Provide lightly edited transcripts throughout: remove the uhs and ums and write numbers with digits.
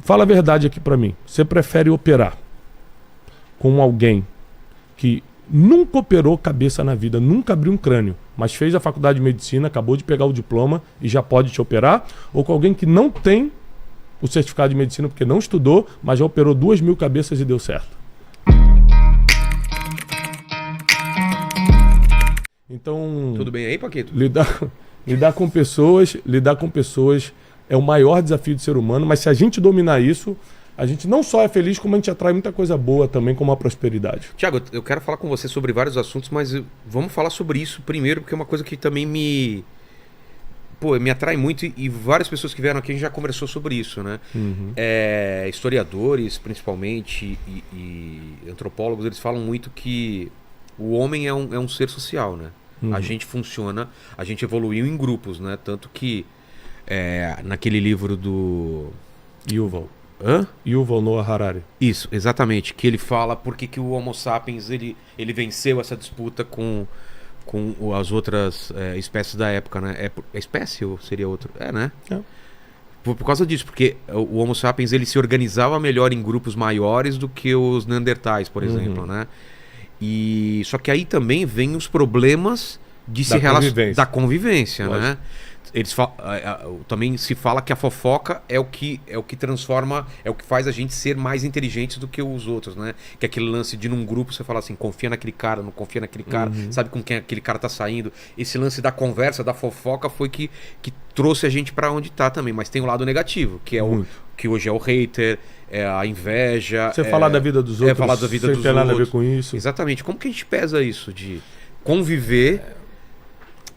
Fala a verdade aqui pra mim. Você prefere operar com alguém que nunca operou cabeça na vida, nunca abriu um crânio, mas fez a faculdade de medicina, acabou de pegar o diploma e já pode te operar? Ou com alguém que não tem o certificado de medicina porque não estudou, mas já operou 2.000 cabeças e deu certo? Então... Tudo bem aí, Paquito? Lidar com pessoas é o maior desafio do ser humano, mas se a gente dominar isso, a gente não só é feliz, como a gente atrai muita coisa boa também, como a prosperidade. Tiago, eu quero falar com você sobre vários assuntos, mas vamos falar sobre isso primeiro, porque é uma coisa que também me atrai muito, e várias pessoas que vieram aqui a gente já conversou sobre isso, né? Historiadores, principalmente, e antropólogos, eles falam muito que o homem é um ser social, né? A gente funciona, a gente evoluiu em grupos, né? Tanto que naquele livro do... Yuval Noah Harari. Isso, exatamente. Que ele fala por que o Homo sapiens ele venceu essa disputa com as outras espécies da época, né? É espécie ou seria outro? Né? Por causa disso, porque o Homo sapiens ele se organizava melhor em grupos maiores do que os Neandertais, por exemplo, né? E só que aí também vem os problemas de da convivência, né? Também se fala que a fofoca é o que transforma, é o que faz a gente ser mais inteligente do que os outros, né? Que é aquele lance de num grupo você fala assim, confia naquele cara, não confia naquele cara, sabe com quem aquele cara tá saindo. Esse lance da conversa, da fofoca foi que trouxe a gente pra onde tá também, mas tem o lado negativo, que é que hoje é o hater, é a inveja. Você falar da vida dos outros, falar da vida dos outros. Não tem nada a ver com isso. Exatamente. Como que a gente pesa isso de conviver,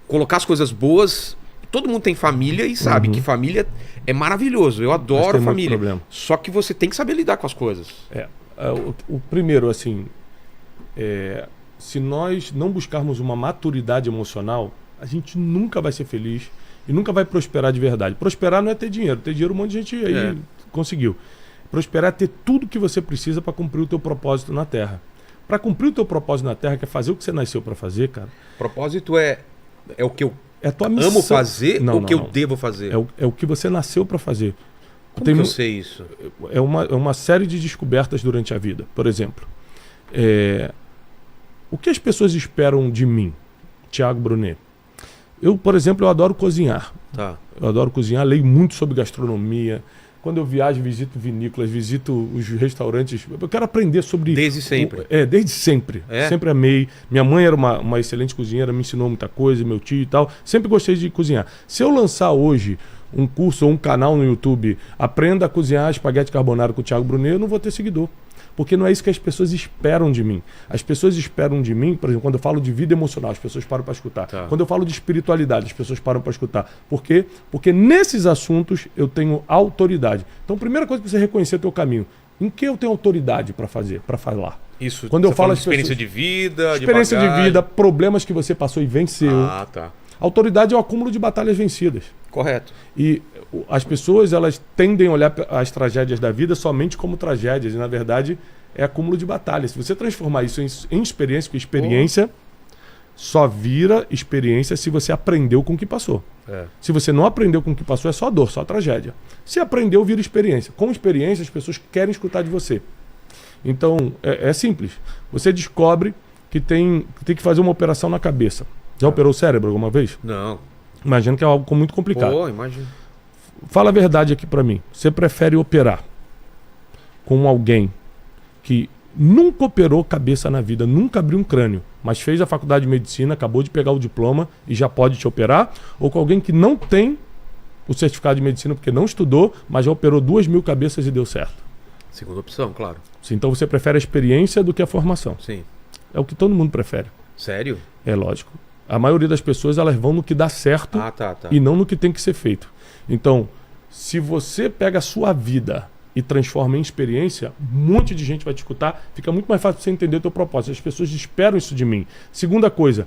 colocar as coisas boas? Todo mundo tem família e sabe que família é maravilhoso. Eu adoro família. Só que você tem que saber lidar com as coisas. O primeiro, assim, se nós não buscarmos uma maturidade emocional, a gente nunca vai ser feliz e nunca vai prosperar de verdade. Prosperar não é ter dinheiro. Ter dinheiro um monte de gente aí conseguiu. Prosperar é ter tudo que você precisa para cumprir o teu propósito na Terra. Para cumprir o teu propósito na Terra, que é fazer o que você nasceu para fazer, cara. Propósito é o que eu é a tua missão. Amo fazer ou o que eu devo fazer? É o que você nasceu para fazer. Como que eu sei isso? É uma série de descobertas durante a vida. Por exemplo, o que as pessoas esperam de mim, Thiago Brunet? Por exemplo, eu adoro cozinhar. Eu adoro cozinhar, leio muito sobre gastronomia. Quando eu viajo, visito vinícolas, visito os restaurantes. Eu quero aprender sobre... Desde sempre? Desde sempre. Sempre amei. Minha mãe era uma excelente cozinheira, me ensinou muita coisa, meu tio e tal. Sempre gostei de cozinhar. Se eu lançar hoje um curso ou um canal no YouTube, aprenda a cozinhar espaguete carbonara com o Thiago Brunet, eu não vou ter seguidor. Porque não é isso que as pessoas esperam de mim. As pessoas esperam de mim, por exemplo, quando eu falo de vida emocional, as pessoas param para escutar. Quando eu falo de espiritualidade, as pessoas param para escutar. Por quê? Porque nesses assuntos eu tenho autoridade. Então, a primeira coisa que você reconhecer é o teu caminho. Em que eu tenho autoridade para falar? Isso. Quando eu falo de experiência de vida, experiência de vida, problemas que você passou e venceu. Tá. Autoridade é o acúmulo de batalhas vencidas. Correto. E as pessoas, elas tendem a olhar as tragédias da vida somente como tragédias. E, na verdade, é acúmulo de batalhas. Se você transformar isso em experiência, porque experiência só vira experiência se você aprendeu com o que passou. Se você não aprendeu com o que passou, é só dor, só tragédia. Se aprendeu, vira experiência. Com experiência, as pessoas querem escutar de você. Então, é simples. Você descobre que tem que fazer uma operação na cabeça. Já operou o cérebro alguma vez? Não. Imagino que é algo muito complicado. Imagino. Fala a verdade aqui pra mim. Você prefere operar com alguém que nunca operou cabeça na vida, nunca abriu um crânio, mas fez a faculdade de medicina, acabou de pegar o diploma e já pode te operar? Ou com alguém que não tem o certificado de medicina porque não estudou, mas já operou 2.000 cabeças e deu certo? Segunda opção, claro. Sim, então você prefere a experiência do que a formação. Sim. É o que todo mundo prefere. Sério? É lógico. A maioria das pessoas, elas vão no que dá certo e não no que tem que ser feito. Então, se você pega a sua vida e transforma em experiência, um monte de gente vai te escutar, fica muito mais fácil você entender o teu propósito. As pessoas esperam isso de mim. Segunda coisa,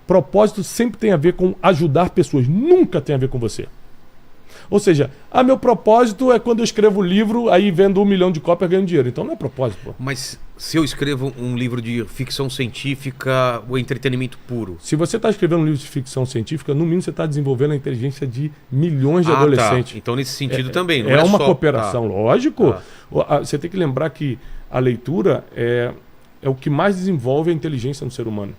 propósito sempre tem a ver com ajudar pessoas, nunca tem a ver com você. Ou seja, meu propósito é quando eu escrevo o livro, aí vendo 1 milhão de cópias ganho dinheiro. Então não é propósito, pô. Mas se eu escrevo um livro de ficção científica, o entretenimento puro... Se você está escrevendo um livro de ficção científica, no mínimo você está desenvolvendo a inteligência de milhões de adolescentes. Tá. Então nesse sentido também, não é uma só... cooperação, lógico. Você tem que lembrar que a leitura é o que mais desenvolve a inteligência no ser humano.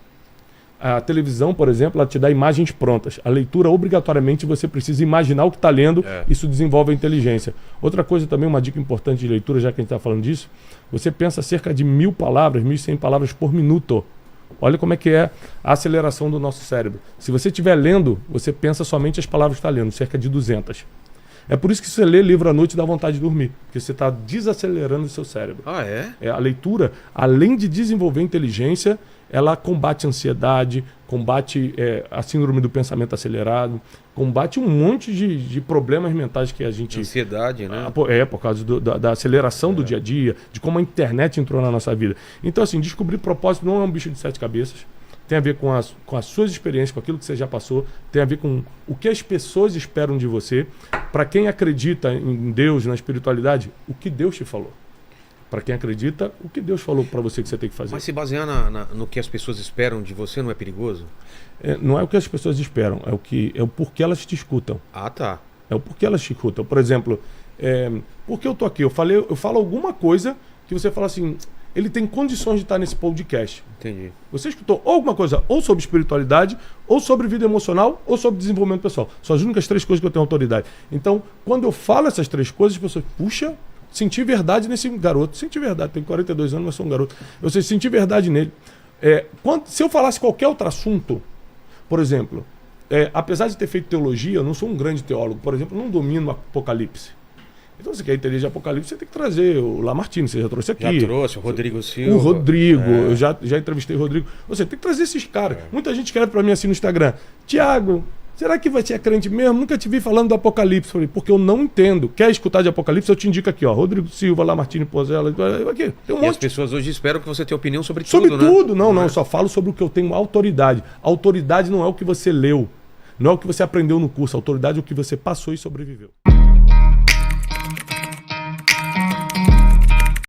A televisão, por exemplo, ela te dá imagens prontas. A leitura, obrigatoriamente, você precisa imaginar o que está lendo. Isso desenvolve a inteligência. Outra coisa também, uma dica importante de leitura, já que a gente está falando disso, você pensa cerca de 1.000 palavras, 1.100 palavras por minuto. Olha como é que é a aceleração do nosso cérebro. Se você estiver lendo, você pensa somente as palavras que está lendo, cerca de 200. É por isso que você lê livro à noite dá vontade de dormir, porque você está desacelerando o seu cérebro. A leitura, além de desenvolver inteligência, ela combate a ansiedade, combate a síndrome do pensamento acelerado, combate um monte de problemas mentais que a gente... Ansiedade, né? Por causa da aceleração do dia a dia, de como a internet entrou na nossa vida. Então, assim, descobrir propósito não é um bicho de 7 cabeças. Tem a ver com as suas experiências, com aquilo que você já passou, tem a ver com o que as pessoas esperam de você. Para quem acredita em Deus, na espiritualidade, o que Deus te falou. Para quem acredita, o que Deus falou para você que você tem que fazer. Mas se basear no que as pessoas esperam de você não é perigoso? Não é o que as pessoas esperam, é o porquê elas te escutam. Tá. É o porquê elas te escutam. Por exemplo, por que eu tô aqui? Eu falo alguma coisa que você fala assim... Ele tem condições de estar nesse podcast. Entendi. Você escutou alguma coisa ou sobre espiritualidade, ou sobre vida emocional, ou sobre desenvolvimento pessoal. São as únicas 3 coisas que eu tenho autoridade. Então, quando eu falo essas 3 coisas, as pessoas, puxa, senti verdade nesse garoto. Senti verdade, tenho 42 anos, mas sou um garoto. Eu senti verdade nele. Se eu falasse qualquer outro assunto, por exemplo, apesar de ter feito teologia, eu não sou um grande teólogo. Por exemplo, eu não domino o Apocalipse. Então, você quer entender de Apocalipse, você tem que trazer o Lamartine, você já trouxe aqui. Já trouxe, o Rodrigo Silva. O Rodrigo, eu já entrevistei o Rodrigo. Você tem que trazer esses caras. Muita gente escreve para mim assim no Instagram, Tiago, será que vai ser crente mesmo? Nunca te vi falando do Apocalipse. Falei, porque eu não entendo. Quer escutar de Apocalipse? Eu te indico aqui, ó, Rodrigo Silva, Lamartine Pozella, aqui, tem um monte. E as pessoas hoje esperam que você tenha opinião sobre tudo, sobre tudo, né? Não, eu só falo sobre o que eu tenho autoridade. Autoridade não é o que você leu, não é o que você aprendeu no curso, autoridade é o que você passou e sobreviveu.